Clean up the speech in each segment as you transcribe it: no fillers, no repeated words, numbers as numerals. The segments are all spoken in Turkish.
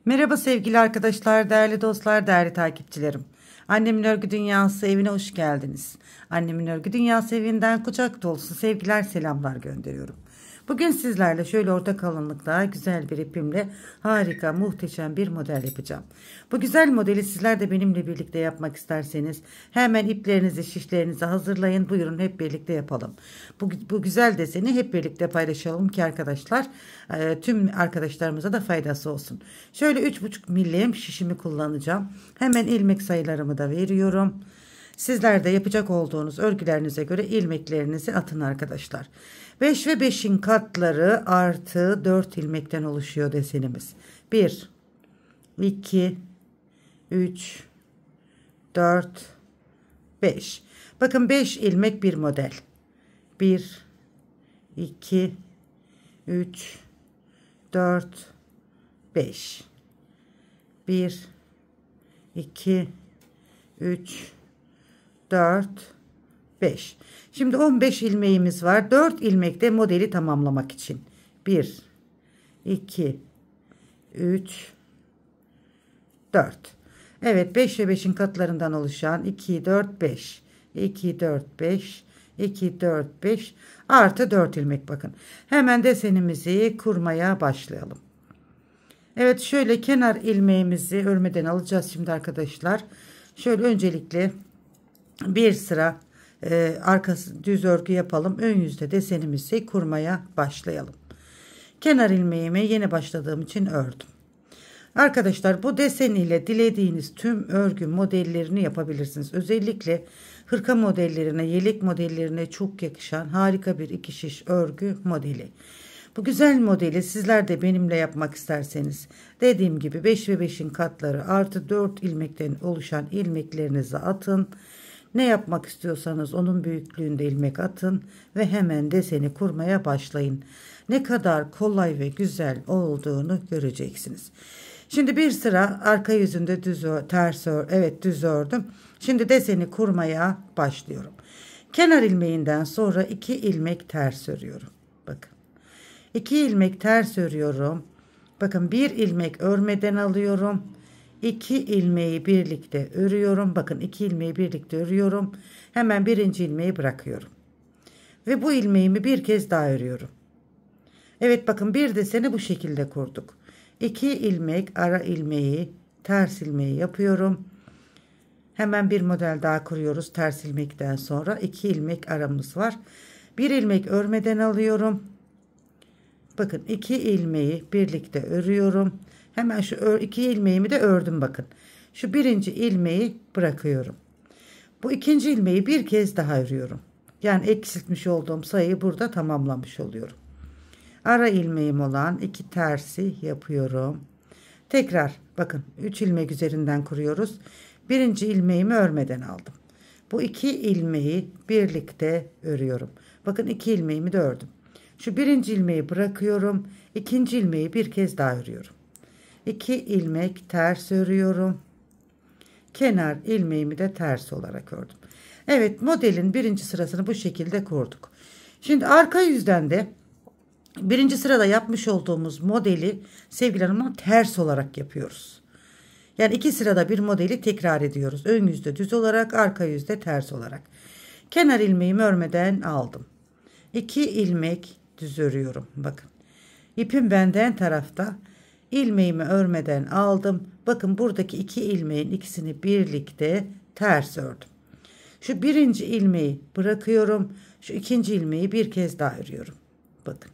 Merhaba sevgili arkadaşlar, değerli dostlar, değerli takipçilerim. Annemin Örgü Dünyası evine hoş geldiniz. Annemin Örgü Dünyası evinden kucak dolusu sevgiler, selamlar gönderiyorum. Bugün sizlerle şöyle orta kalınlıkta güzel bir ipimle harika, muhteşem bir model yapacağım. Bu güzel modeli sizler de benimle birlikte yapmak isterseniz hemen iplerinizi, şişlerinizi hazırlayın. Buyurun hep birlikte yapalım. Bu güzel deseni hep birlikte paylaşalım ki arkadaşlar tüm arkadaşlarımıza da faydası olsun. Şöyle 3,5 milim şişimi kullanacağım. Hemen ilmek sayılarımı da veriyorum. Sizler de yapacak olduğunuz örgülerinize göre ilmeklerinizi atın arkadaşlar. 5 ve 5'in katları artı 4 ilmekten oluşuyor desenimiz. 1, 2, 3, 4, 5. Bakın 5 ilmek bir model. 1, 2, 3, 4, 5. 1, 2, 3, 4, 5. Şimdi 15 ilmeğimiz var. 4 ilmekte modeli tamamlamak için. 1, 2, 3, 4. Evet, 5 ve 5'in katlarından oluşan 2, 4, 5. 2, 4, 5. 2, 4, 5 artı 4 ilmek bakın. Hemen desenimizi kurmaya başlayalım. Evet, şöyle kenar ilmeğimizi örmeden alacağız şimdi arkadaşlar. Şöyle öncelikle bir sıra arkası düz örgü yapalım. Ön yüzde desenimizi kurmaya başlayalım. Kenar ilmeğimi yeni başladığım için ördüm. Arkadaşlar bu desen ile dilediğiniz tüm örgü modellerini yapabilirsiniz. Özellikle hırka modellerine, yelek modellerine çok yakışan harika bir iki şiş örgü modeli. Bu güzel modeli sizler de benimle yapmak isterseniz dediğim gibi 5 ve 5'in katları artı 4 ilmekten oluşan ilmeklerinizi atın. Ne yapmak istiyorsanız onun büyüklüğünde ilmek atın ve hemen deseni kurmaya başlayın. Ne kadar kolay ve güzel olduğunu göreceksiniz. Şimdi bir sıra arka yüzünde düz ördüm. Şimdi deseni kurmaya başlıyorum. Kenar ilmeğinden sonra 2 ilmek ters örüyorum. Bakın. 2 ilmek ters örüyorum. Bakın bir ilmek örmeden alıyorum. 2 ilmeği birlikte örüyorum. Bakın 2 ilmeği birlikte örüyorum. Hemen birinci ilmeği bırakıyorum. Ve bu ilmeğimi bir kez daha örüyorum. Evet, bakın bir deseni bu şekilde kurduk. 2 ilmek ara ilmeği, ters ilmeği yapıyorum. Hemen bir model daha kuruyoruz. Ters ilmekten sonra 2 ilmek aramız var. Bir ilmek örmeden alıyorum. Bakın 2 ilmeği birlikte örüyorum. Hemen şu 2 ilmeğimi de ördüm bakın. Şu birinci ilmeği bırakıyorum. Bu ikinci ilmeği bir kez daha örüyorum. Yani eksiltmiş olduğum sayıyı burada tamamlamış oluyorum. Ara ilmeğim olan 2 tersi yapıyorum. Tekrar bakın 3 ilmek üzerinden kuruyoruz. Birinci ilmeğimi örmeden aldım. Bu 2 ilmeği birlikte örüyorum. Bakın 2 ilmeğimi de ördüm. Şu birinci ilmeği bırakıyorum. İkinci ilmeği bir kez daha örüyorum. 2 ilmek ters örüyorum. Kenar ilmeğimi de ters olarak ördüm. Evet, modelin birinci sırasını bu şekilde kurduk. Şimdi arka yüzden de birinci sırada yapmış olduğumuz modeli sevgili hanımlar ters olarak yapıyoruz. Yani 2 sırada bir modeli tekrar ediyoruz. Ön yüzde düz olarak, arka yüzde ters olarak. Kenar ilmeğimi örmeden aldım. 2 ilmek düz örüyorum. Bakın. İpim benden tarafta. İlmeğimi örmeden aldım. Bakın buradaki 2 ilmeğin ikisini birlikte ters ördüm. Şu birinci ilmeği bırakıyorum. Şu ikinci ilmeği bir kez daha örüyorum. Bakın.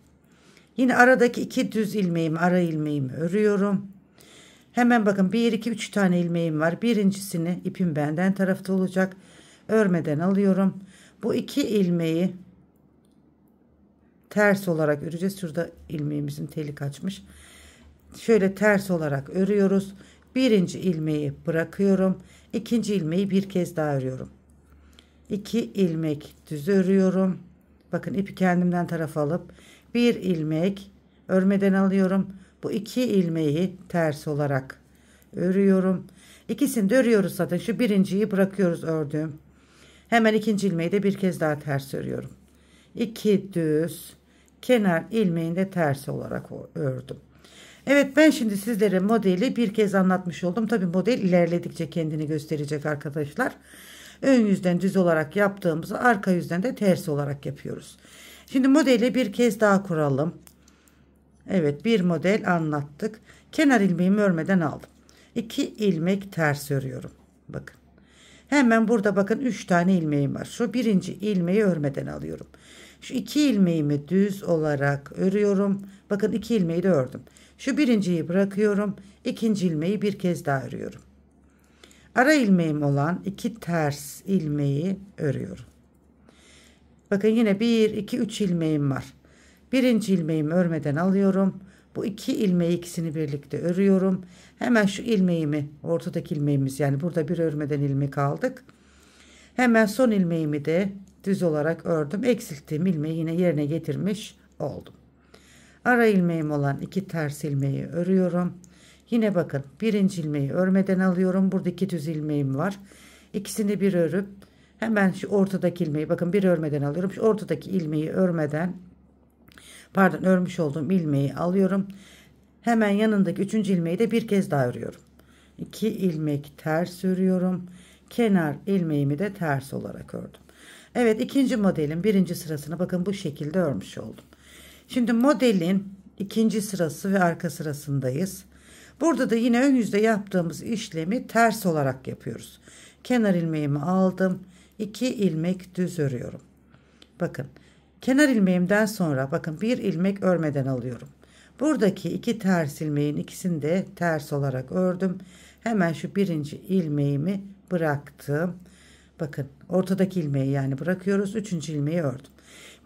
Yine aradaki 2 düz ilmeğimi, ara ilmeğimi örüyorum. Hemen bakın 1, 2, 3 tane ilmeğim var. Birincisini ipim benden tarafta olacak. Örmeden alıyorum. Bu 2 ilmeği ters olarak öreceğiz. Şurada ilmeğimizin teli kaçmış. Şöyle ters olarak örüyoruz. Birinci ilmeği bırakıyorum. İkinci ilmeği bir kez daha örüyorum. 2 ilmek düz örüyorum. Bakın ipi kendimden tarafa alıp bir ilmek örmeden alıyorum. Bu 2 ilmeği ters olarak örüyorum. İkisini de örüyoruz zaten. Şu birinciyi bırakıyoruz ördüm. Hemen ikinci ilmeği de bir kez daha ters örüyorum. 2 düz, kenar ilmeğini de ters olarak ördüm. Evet, ben şimdi sizlere modeli bir kez anlatmış oldum. Tabi model ilerledikçe kendini gösterecek arkadaşlar. Ön yüzden düz olarak yaptığımızı arka yüzden de ters olarak yapıyoruz. Şimdi modeli bir kez daha kuralım. Evet, bir model anlattık. Kenar ilmeğimi örmeden aldım. 2 ilmek ters örüyorum. Bakın. Hemen burada bakın 3 tane ilmeğim var. Şu birinci ilmeği örmeden alıyorum. Şu 2 ilmeğimi düz olarak örüyorum. Bakın 2 ilmeği de ördüm. Şu birinciyi bırakıyorum. İkinci ilmeği bir kez daha örüyorum. Ara ilmeğim olan 2 ters ilmeği örüyorum. Bakın yine 1, 2, 3 ilmeğim var. Birinci ilmeğimi örmeden alıyorum. Bu 2 ilmeği ikisini birlikte örüyorum. Hemen şu ilmeğimi, ortadaki ilmeğimiz, yani burada bir örmeden ilmek aldık. Hemen son ilmeğimi de düz olarak ördüm. Eksilttiğim ilmeği yine yerine getirmiş oldum. Ara ilmeğim olan 2 ters ilmeği örüyorum. Yine bakın birinci ilmeği örmeden alıyorum. Burada 2 düz ilmeğim var. İkisini bir örüp hemen şu ortadaki ilmeği, bakın bir örmeden alıyorum. Şu ortadaki ilmeği örmüş olduğum ilmeği alıyorum. Hemen yanındaki 3. ilmeği de bir kez daha örüyorum. 2 ilmek ters örüyorum. Kenar ilmeğimi de ters olarak ördüm. Evet, ikinci modelin birinci sırasını bakın bu şekilde örmüş oldum. Şimdi modelin ikinci sırası ve arka sırasındayız. Burada da yine ön yüzde yaptığımız işlemi ters olarak yapıyoruz. Kenar ilmeğimi aldım. 2 ilmek düz örüyorum. Bakın kenar ilmeğimden sonra bakın bir ilmek örmeden alıyorum. Buradaki 2 ters ilmeğin ikisini de ters olarak ördüm. Hemen şu birinci ilmeğimi bıraktım. Bakın ortadaki ilmeği yani bırakıyoruz. 3. ilmeği ördüm.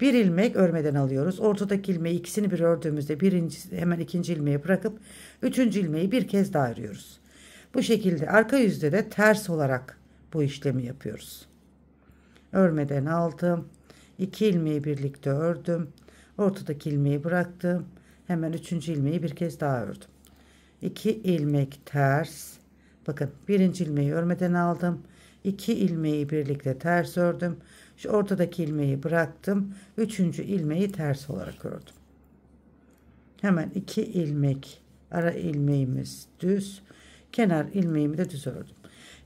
Bir ilmek örmeden alıyoruz. Ortadaki ilmeği ikisini bir ördüğümüzde hemen 2. ilmeği bırakıp 3. ilmeği bir kez daha örüyoruz. Bu şekilde arka yüzde de ters olarak bu işlemi yapıyoruz. Örmeden aldım. 2 ilmeği birlikte ördüm. Ortadaki ilmeği bıraktım. Hemen 3. ilmeği bir kez daha ördüm. 2 ilmek ters. Bakın birinci ilmeği örmeden aldım. 2 ilmeği birlikte ters ördüm. Şu ortadaki ilmeği bıraktım. 3. ilmeği ters olarak ördüm. Hemen 2 ilmek ara ilmeğimiz düz. Kenar ilmeğimi de düz ördüm.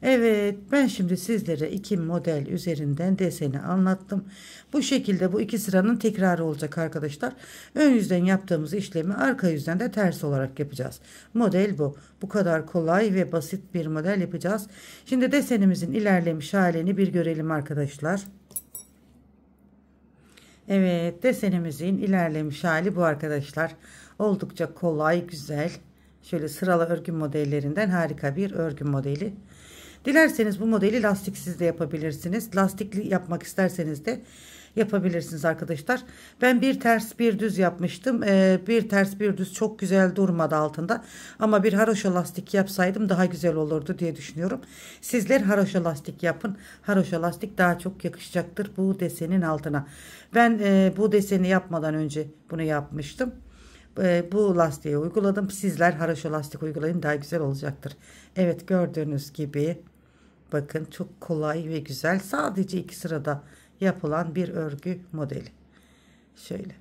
Evet, ben şimdi sizlere 2 model üzerinden deseni anlattım. Bu şekilde bu 2 sıranın tekrarı olacak arkadaşlar. Ön yüzden yaptığımız işlemi arka yüzden de ters olarak yapacağız. Model bu. Bu kadar kolay ve basit bir model yapacağız. Şimdi desenimizin ilerlemiş halini bir görelim arkadaşlar. Evet, desenimizin ilerlemiş hali bu arkadaşlar. Oldukça kolay, güzel. Şöyle sıralı örgü modellerinden harika bir örgü modeli. Dilerseniz bu modeli lastiksiz de yapabilirsiniz. Lastikli yapmak isterseniz de yapabilirsiniz arkadaşlar. Ben bir ters bir düz yapmıştım. Bir ters bir düz çok güzel durmadı altında. Ama bir haroşa lastik yapsaydım daha güzel olurdu diye düşünüyorum. Sizler haroşa lastik yapın. Haroşa lastik daha çok yakışacaktır bu desenin altına. Ben bu deseni yapmadan önce bunu yapmıştım. Bu lastiği uyguladım. Sizler haroşa lastik uygulayın, daha güzel olacaktır. Evet, gördüğünüz gibi bakın çok kolay ve güzel. Sadece 2 sırada yapılan bir örgü modeli. Şöyle.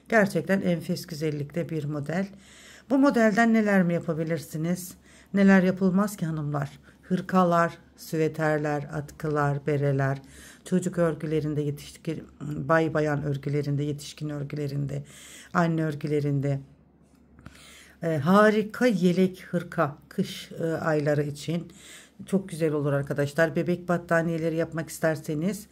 Gerçekten enfes güzellikte bir model. Bu modelden neler mi yapabilirsiniz? Neler yapılmaz ki hanımlar? Hırkalar, süveterler, atkılar, bereler, çocuk örgülerinde, yetişkin, bayan örgülerinde, yetişkin örgülerinde, anne örgülerinde. Harika yelek, hırka kış ayları için çok güzel olur arkadaşlar. Bebek battaniyeleri yapmak isterseniz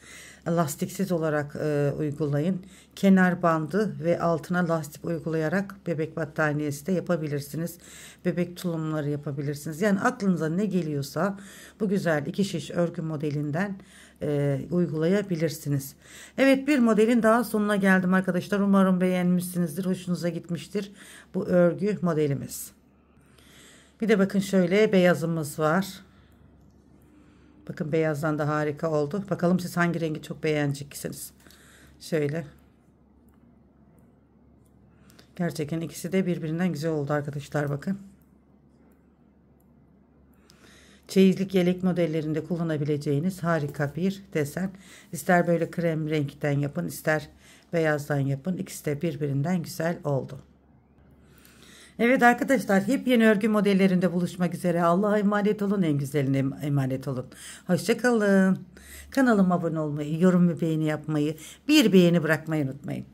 lastiksiz olarak uygulayın. Kenar bandı ve altına lastik uygulayarak bebek battaniyesi de yapabilirsiniz. Bebek tulumları yapabilirsiniz. Yani aklınıza ne geliyorsa bu güzel 2 şiş örgü modelinden uygulayabilirsiniz. Evet, bir modelin daha sonuna geldim arkadaşlar. Umarım beğenmişsinizdir. Hoşunuza gitmiştir bu örgü modelimiz. Bir de bakın şöyle beyazımız var. Bakın beyazdan da harika oldu. Bakalım siz hangi rengi çok beğeneceksiniz. Şöyle. Gerçekten ikisi de birbirinden güzel oldu arkadaşlar, bakın. Çeyizlik yelek modellerinde kullanabileceğiniz harika bir desen. İster böyle krem renkten yapın, ister beyazdan yapın. İkisi de birbirinden güzel oldu. Evet arkadaşlar, yepyeni örgü modellerinde buluşmak üzere. Allah'a emanet olun, en güzeline emanet olun. Hoşça kalın. Kanalıma abone olmayı, yorum ve beğeni yapmayı, bir beğeni bırakmayı unutmayın.